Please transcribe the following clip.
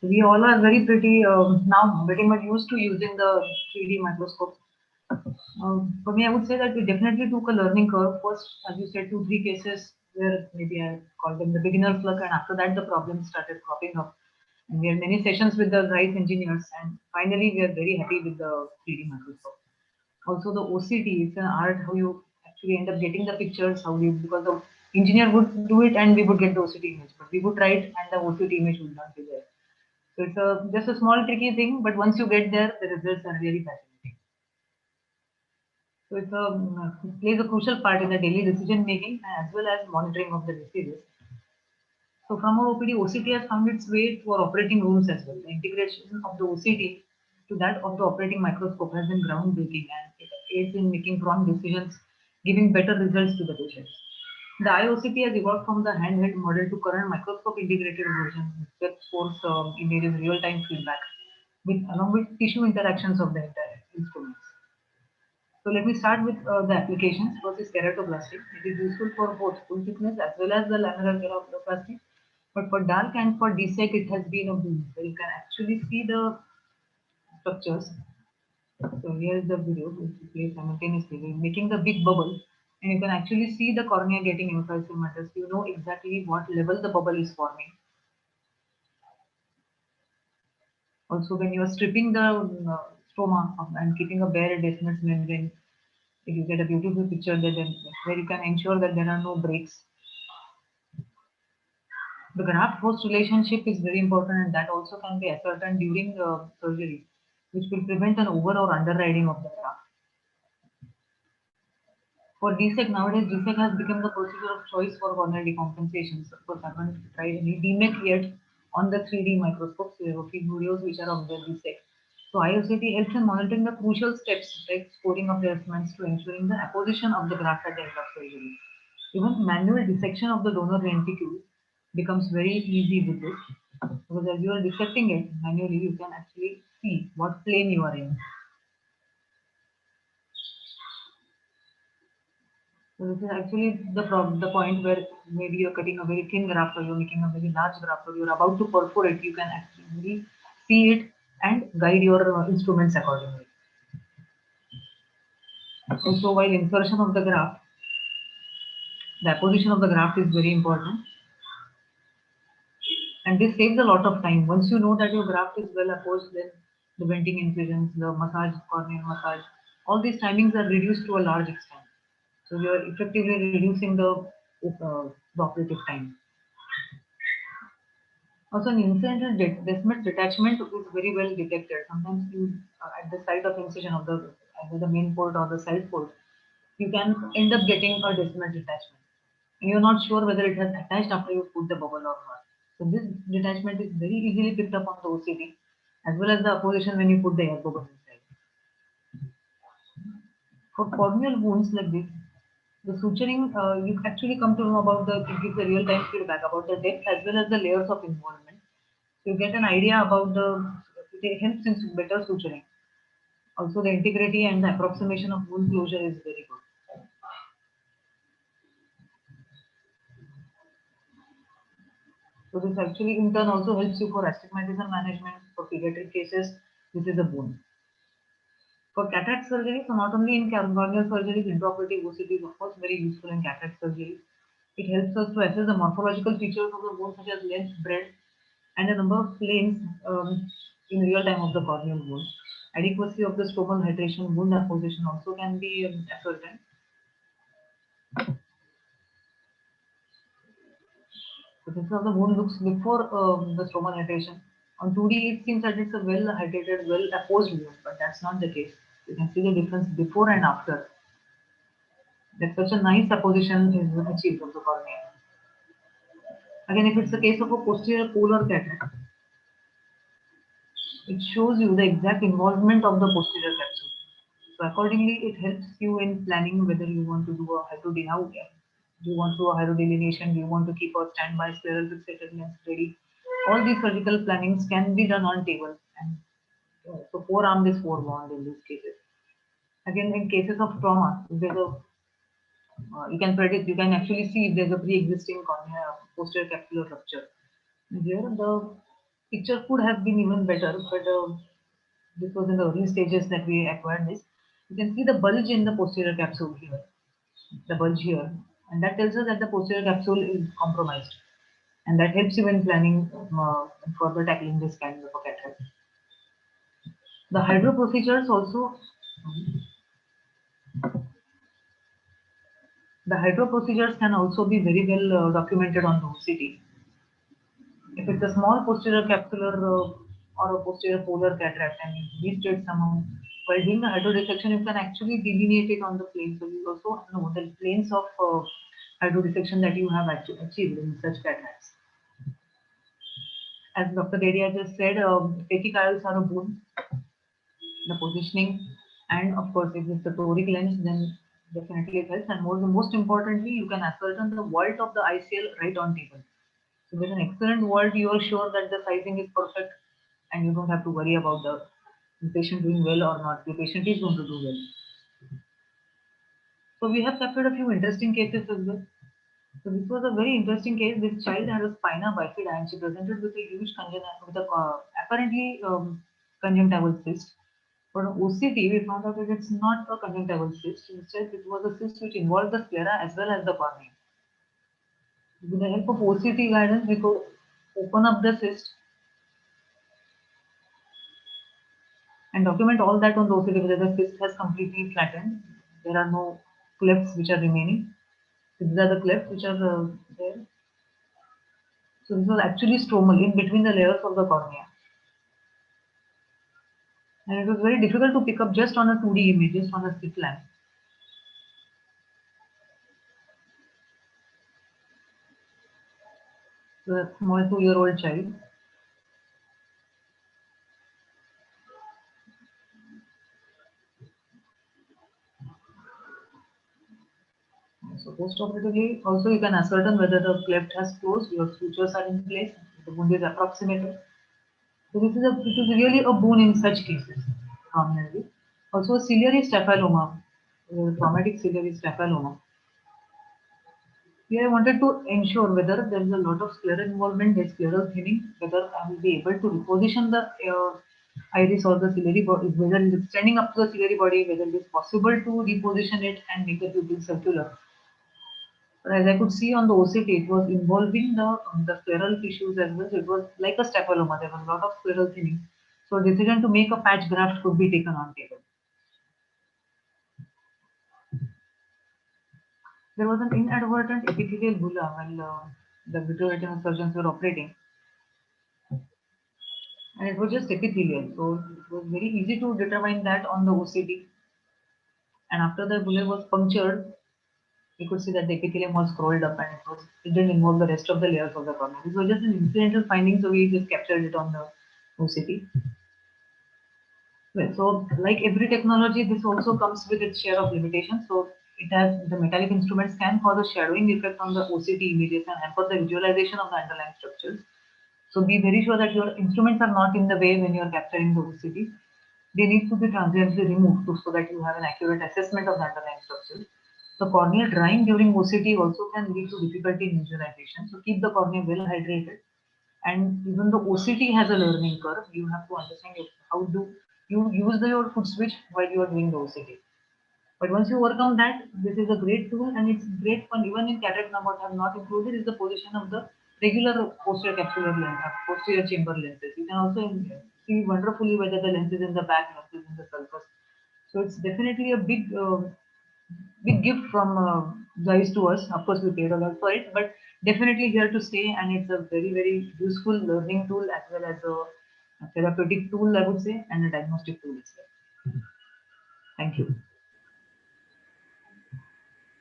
We all are very pretty now pretty much used to using the 3D microscope. For me, I would say that we definitely took a learning curve. First, as you said, 2, 3 cases where maybe I called them the beginner's luck, and after that, the problems started cropping up. And we had many sessions with the right engineers, and finally, we are very happy with the 3D microscope. Also, the OCT, it's an art how you actually end up getting the pictures, how you because the engineer would do it and we would get the OCT image, but we would write and the OCT image would not be there. So it's a just a small tricky thing, but once you get there, the results are really fascinating. So it plays a crucial part in the daily decision making as well as monitoring of the diseases. So from our OPD, OCT has found its way to our operating rooms as well. The integration of the OCT to that of the operating microscope has been groundbreaking and it aids in making prompt decisions, giving better results to the patients. The iOCT has evolved from the handheld model to current microscope integrated version with force images real-time feedback with along with tissue interactions of the entire instruments. So let me start with the applications. First is keratoplasty. It is useful for both full thickness as well as the lamellar keratoplasty. But for dark and for DSEC, it has been a boom where you can actually see the structures. So here is the video which we play simultaneously. We're making the big bubble and you can actually see the cornea getting emphysema matters. You know exactly what level the bubble is forming. Also, when you are stripping the stroma and keeping a bare Descemet's membrane, you get a beautiful picture where you can ensure that there are no breaks. The graft-host relationship is very important and that also can be ascertained during the surgery, which will prevent an over or underriding of the graft. For DSEC, nowadays DSEC has become the procedure of choice for corneal decompensations. Of course, I haven't tried any DMEC yet on the 3D microscope, so there are a few videos which are of the DSEC. So IOCT helps in monitoring the crucial steps like scoring of the instruments to ensuring the apposition of the graft at the end of surgery. Even manual dissection of the donor ventricle becomes very easy with this because as you are dissecting it manually, you can actually see what plane you are in. So this is actually the point where maybe you're cutting a very thin graft or you're making a very large graft or you're about to perforate. You can actually see it and guide your instruments accordingly. Also, while insertion of the graft, the apposition of the graft is very important. And this saves a lot of time. Once you know that your graft is well apposed, then the venting incisions, the massage, corneal massage, all these timings are reduced to a large extent. So you are effectively reducing the operative time. Also, an incidental Descemet detachment is very well detected. Sometimes you, at the site of incision of the either the main port or the side port, you can end up getting a Descemet detachment. And you're not sure whether it has attached after you put the bubble or not. So this detachment is very easily picked up on the OCT as well as the apposition when you put the air bubble inside. For corneal wounds like this, the suturing, you actually come to know about it gives a real-time feedback about the depth as well as the layers of involvement. You get an idea about it helps in better suturing. Also, the integrity and the approximation of wound closure is very good. So this actually in turn also helps you for astigmatism management for pediatric cases. This is a boon. For cataract surgery, so not only in corneal surgery, intraoperative OCT is of course very useful in cataract surgery. It helps us to assess the morphological features of the bone such as length, breadth, and the number of planes in real time of the corneal bone. Adequacy of the stromal hydration, wound apposition also can be ascertained. So this is how the wound looks before the stromal hydration. On 2D, it seems that it's a well hydrated, well apposed wound, but that's not the case. You can see the difference before and after. That such a nice apposition is achieved of the cornea. Again, if it's a case of a posterior polar cataract, it shows you the exact involvement of the posterior capsule. So accordingly, it helps you in planning whether you want to do a hydrodelineation. Do you want to do a hydrodelineation? Do you want to keep a standby scleral fixated lens ready? All these surgical plannings can be done on table, and so forearm is forewarned in these cases. Again, in cases of trauma, if there's a you can predict, you can actually see if there's a pre-existing cornea posterior capsular rupture. Here, the Picture could have been even better, but this was in the early stages that we acquired this. You can see the bulge in the posterior capsule here, the bulge here, and that tells us that the posterior capsule is compromised, and that helps you in planning and further tackling this kind of a cataract. The hydro procedures also, the hydro procedures can also be very well documented on the OCT. If it's a small posterior capsular or a posterior polar cataract and you missed it somehow, while doing the hydrodissection, you can actually delineate it on the plane. So you also know the planes of hydrodissection that you have actually achieved in such cataracts. As Dr. Dedia just said, phakic IOLs are a boon. The positioning, and of course, if it's a toric lens, then definitely it helps. And most importantly, you can ascertain the vault of the ICL right on table. So with an excellent vault, you are sure that the sizing is perfect, and you don't have to worry about the patient doing well or not. The patient is going to do well. So we have captured a few interesting cases as well. So this was a very interesting case. This child had a spina bifida and she presented with a huge apparently conjunctival cyst. For OCT, we found out that it's not a conjunctival cyst. Instead, it was a cyst which involved the sclera as well as the cornea. With the help of OCT guidance, we could open up the cyst and document all that on the OCT, whether the cyst has completely flattened. There are no clefts which are remaining. These are the clefts which are there. So this was actually stromal in between the layers of the cornea. And it was very difficult to pick up just on a 2D image, just on a slit lamp. So a small 2-year-old child. So post-operatively, also you can ascertain whether the cleft has closed, your sutures are in place, the wound is approximated. So this is it is really a boon in such cases. Also, ciliary staphyloma, traumatic ciliary staphyloma. Here I wanted to ensure whether there is a lot of scleral involvement, there's scleral thinning, whether I will be able to reposition the iris or the ciliary body, whether it is standing up to the ciliary body, whether it is possible to reposition it and make the pupil circular. But as I could see on the OCT, it was involving the scleral tissues as well. So it was like a staphyloma. There was a lot of scleral thinning. So a decision to make a patch graft could be taken on table. There was an inadvertent epithelial bulla while the vitreoretinal surgeons were operating. And it was just epithelial. So it was very easy to determine that on the OCT. And after the bulla was punctured, you could see that the epithelium was scrolled up and it didn't involve the rest of the layers of the cornea. This was just an incidental finding, so we just captured it on the OCT. Well, so like every technology, this also comes with its share of limitations. So it has the metallic instruments can cause a shadowing effect on the OCT images and hamper the visualization of the underlying structures. So be very sure that your instruments are not in the way when you are capturing the OCT. They need to be transiently removed so that you have an accurate assessment of the underlying structures. The corneal drying during OCT also can lead to difficulty in visualization. So keep the cornea well hydrated. And even the OCT has a learning curve. You have to understand how do you use your foot switch while you are doing the OCT. But once you work on that, this is a great tool and it's great fun. Even in cataract now, what I have not included is the position of the regular posterior capsular lens, posterior chamber lenses. You can also see wonderfully whether the lens is in the back, lens is in the sulcus. So it's definitely a big gift from Zeiss to us. Of course, we paid a lot for it, but definitely here to stay, and it's a very useful learning tool as well as a therapeutic tool, I would say, and a diagnostic tool as well. Thank you.